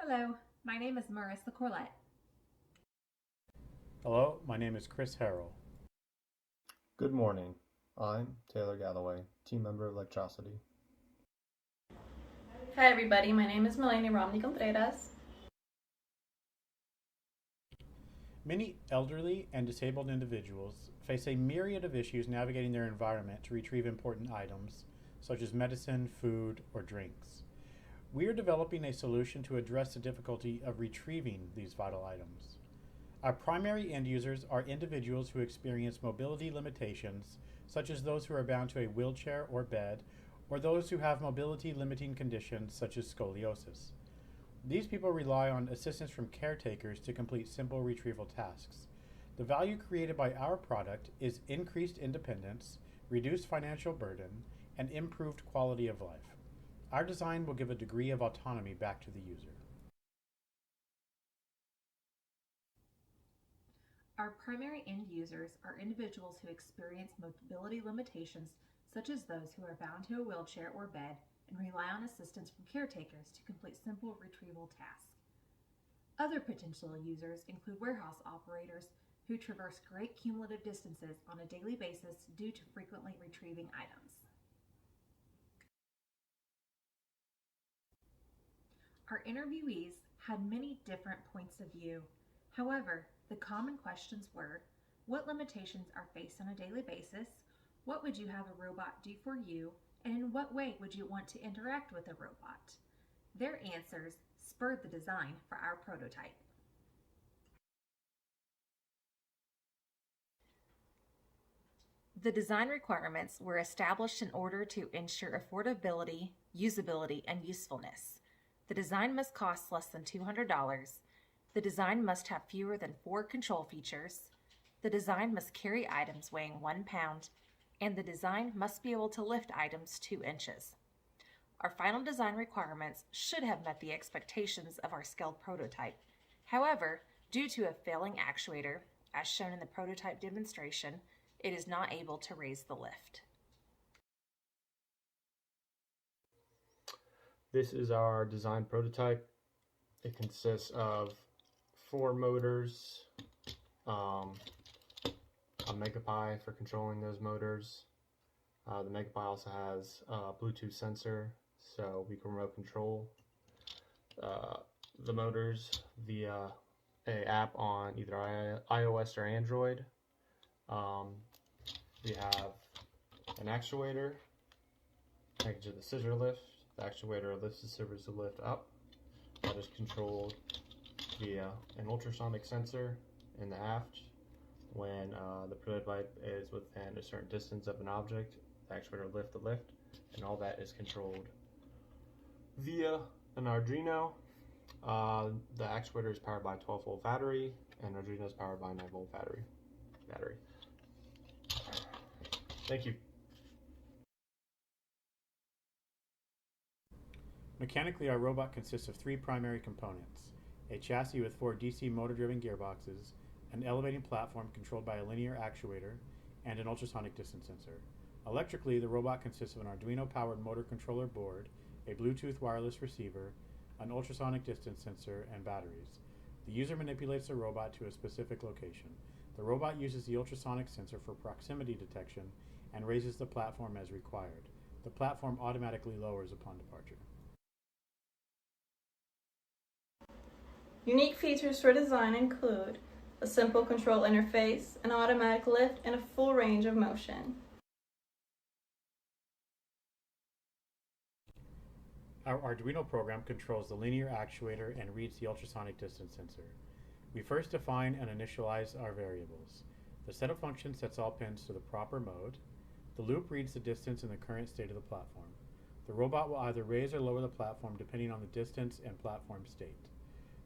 Hello, my name is Marissa Corlett. Hello, my name is Chris Harrell. Good morning. I'm Taylor Galloway, team member of Electrosity. Hi everybody, my name is Melanie Romney Contreras. Many elderly and disabled individuals face a myriad of issues navigating their environment to retrieve important items, such as medicine, food, or drinks. We are developing a solution to address the difficulty of retrieving these vital items. Our primary end users are individuals who experience mobility limitations, such as those who are bound to a wheelchair or bed, or those who have mobility limiting conditions such as scoliosis. These people rely on assistance from caretakers to complete simple retrieval tasks. The value created by our product is increased independence, reduced financial burden, and improved quality of life. Our design will give a degree of autonomy back to the user. Our primary end users are individuals who experience mobility limitations, such as those who are bound to a wheelchair or bed and rely on assistance from caretakers to complete simple retrieval tasks. Other potential users include warehouse operators who traverse great cumulative distances on a daily basis due to frequently retrieving items. Our interviewees had many different points of view. However, the common questions were, what limitations are faced on a daily basis? What would you have a robot do for you? And in what way would you want to interact with a robot? Their answers spurred the design for our prototype. The design requirements were established in order to ensure affordability, usability, and usefulness. The design must cost less than $200. The design must have fewer than 4 control features. The design must carry items weighing 1 pound, and the design must be able to lift items 2 inches. Our final design requirements should have met the expectations of our scaled prototype. However, due to a failing actuator, as shown in the prototype demonstration, it is not able to raise the lift. This is our design prototype. It consists of 4 motors, a MegaPi for controlling those motors. The MegaPi also has a Bluetooth sensor, so we can remote control the motors via an app on either iOS or Android. We have an actuator connected to the scissor lift. The actuator lifts the scissor lift up. That is controlled via an ultrasonic sensor in the aft. When the prototype is within a certain distance of an object, the actuator will lift the lift, and all that is controlled via an Arduino. The actuator is powered by a 12-volt battery, and Arduino is powered by a 9-volt battery. Thank you. Mechanically, our robot consists of 3 primary components: a chassis with 4 DC motor-driven gearboxes, an elevating platform controlled by a linear actuator, and an ultrasonic distance sensor. Electrically, the robot consists of an Arduino-powered motor controller board, a Bluetooth wireless receiver, an ultrasonic distance sensor, and batteries. The user manipulates the robot to a specific location. The robot uses the ultrasonic sensor for proximity detection and raises the platform as required. The platform automatically lowers upon departure. Unique features for design include a simple control interface, an automatic lift, and a full range of motion. Our Arduino program controls the linear actuator and reads the ultrasonic distance sensor. We first define and initialize our variables. The setup function sets all pins to the proper mode. The loop reads the distance in the current state of the platform. The robot will either raise or lower the platform depending on the distance and platform state.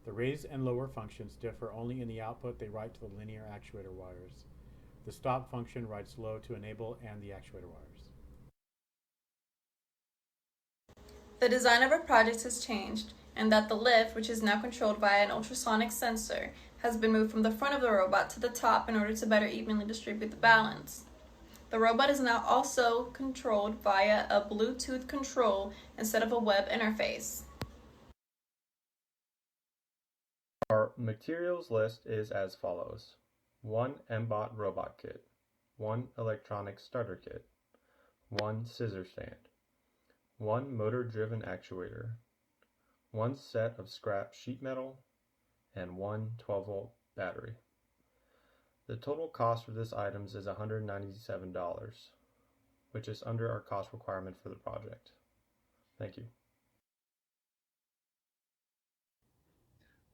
The raise and lower functions differ only in the output they write to the linear actuator wires. The stop function writes low to enable and the actuator wires. The design of our project has changed, and that the lift, which is now controlled via an ultrasonic sensor, has been moved from the front of the robot to the top in order to better evenly distribute the balance. The robot is now also controlled via a Bluetooth control instead of a web interface. Our materials list is as follows: 1 MBOT robot kit, 1 electronic starter kit, 1 scissor stand, 1 motor-driven actuator, 1 set of scrap sheet metal, and 1 12-volt battery. The total cost for this items is $197, which is under our cost requirement for the project. Thank you.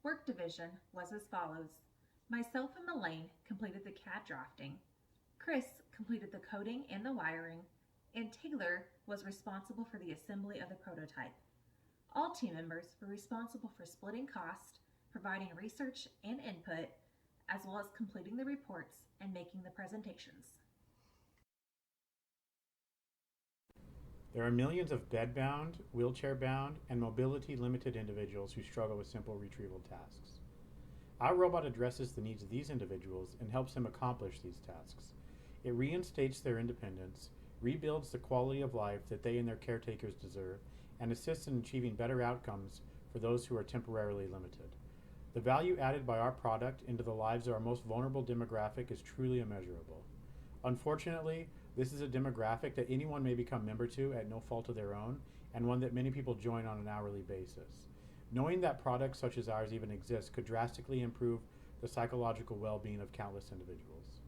Work division was as follows. Myself and Melaine completed the CAD drafting. Chris completed the coding and the wiring, and Taylor was responsible for the assembly of the prototype. All team members were responsible for splitting cost, providing research and input, as well as completing the reports and making the presentations. There are millions of bed-bound, wheelchair-bound, and mobility-limited individuals who struggle with simple retrieval tasks. Our robot addresses the needs of these individuals and helps them accomplish these tasks. It reinstates their independence, rebuilds the quality of life that they and their caretakers deserve, and assists in achieving better outcomes for those who are temporarily limited. The value added by our product into the lives of our most vulnerable demographic is truly immeasurable. Unfortunately, this is a demographic that anyone may become member to at no fault of their own, and one that many people join on an hourly basis. Knowing that products such as ours even exist could drastically improve the psychological well-being of countless individuals.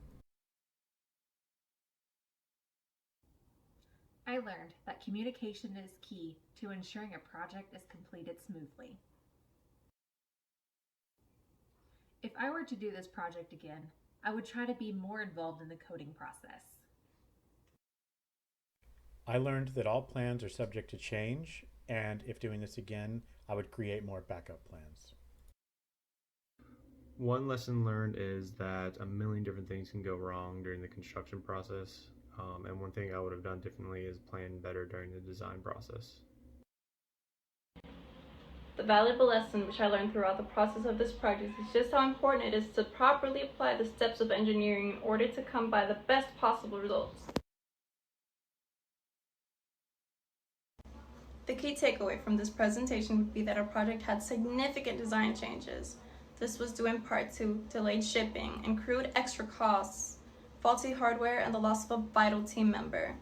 I learned that communication is key to ensuring a project is completed smoothly. If I were to do this project again, I would try to be more involved in the coding process. I learned that all plans are subject to change, and if doing this again, I would create more backup plans. One lesson learned is that a million different things can go wrong during the construction process, and one thing I would have done differently is plan better during the design process. The valuable lesson which I learned throughout the process of this project is just how important it is to properly apply the steps of engineering in order to come by the best possible results. The key takeaway from this presentation would be that our project had significant design changes. This was due in part to delayed shipping, accrued extra costs, faulty hardware, and the loss of a vital team member.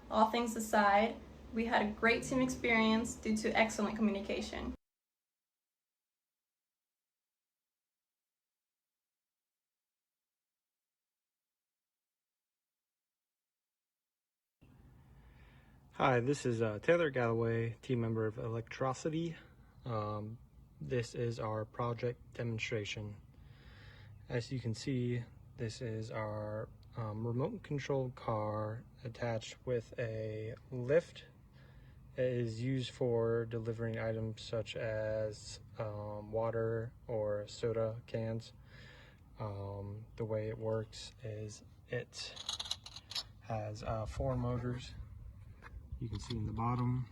All things aside, we had a great team experience due to excellent communication. Hi, this is Taylor Galloway, team member of Electrosity. This is our project demonstration. As you can see, this is our remote controlled car attached with a lift. It is used for delivering items such as water or soda cans. The way it works is it has 4 motors. You can see in the bottom.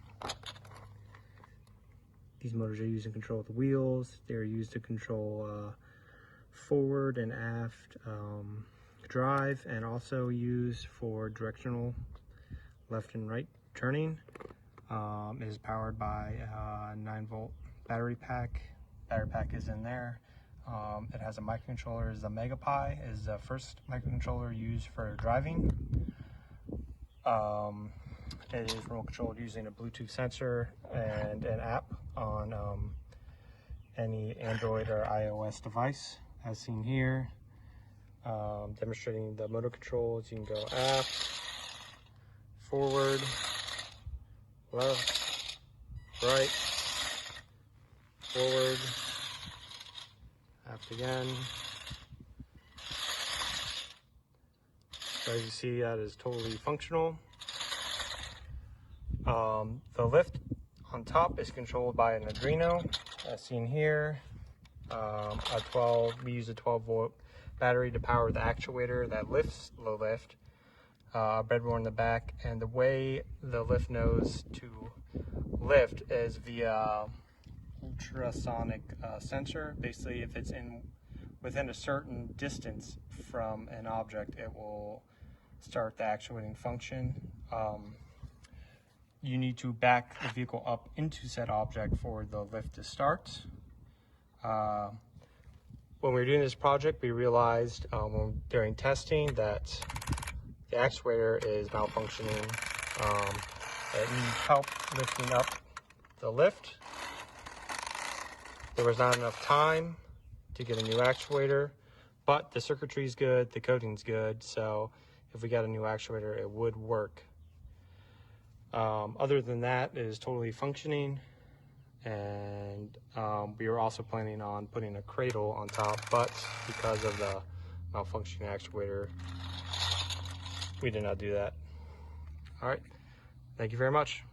These motors are used to control the wheels. They're used to control forward and aft drive, and also used for directional left and right turning. It is powered by a 9-volt battery pack. Battery pack is in there. It has a microcontroller. The MegaPi is the first microcontroller used for driving. It is remote controlled using a Bluetooth sensor and an app on any Android or iOS device, as seen here. Demonstrating the motor controls, you can go aft, forward, left, right, forward, aft again. So as you see, that is totally functional. The lift on top is controlled by an Arduino, as seen here. We use a 12-volt battery to power the actuator that lifts the lift. Breadboard in the back, and the way the lift knows to lift is via ultrasonic sensor. Basically, if it's within a certain distance from an object, it will start the actuating function. You need to back the vehicle up into said object for the lift to start. when we were doing this project, we realized during testing that the actuator is malfunctioning. It needs help lifting up the lift. There was not enough time to get a new actuator, but the circuitry is good, the coating's good, so if we got a new actuator, it would work. Other than that, it is totally functioning, and we were also planning on putting a cradle on top, but because of the malfunctioning actuator, we did not do that. All right, thank you very much.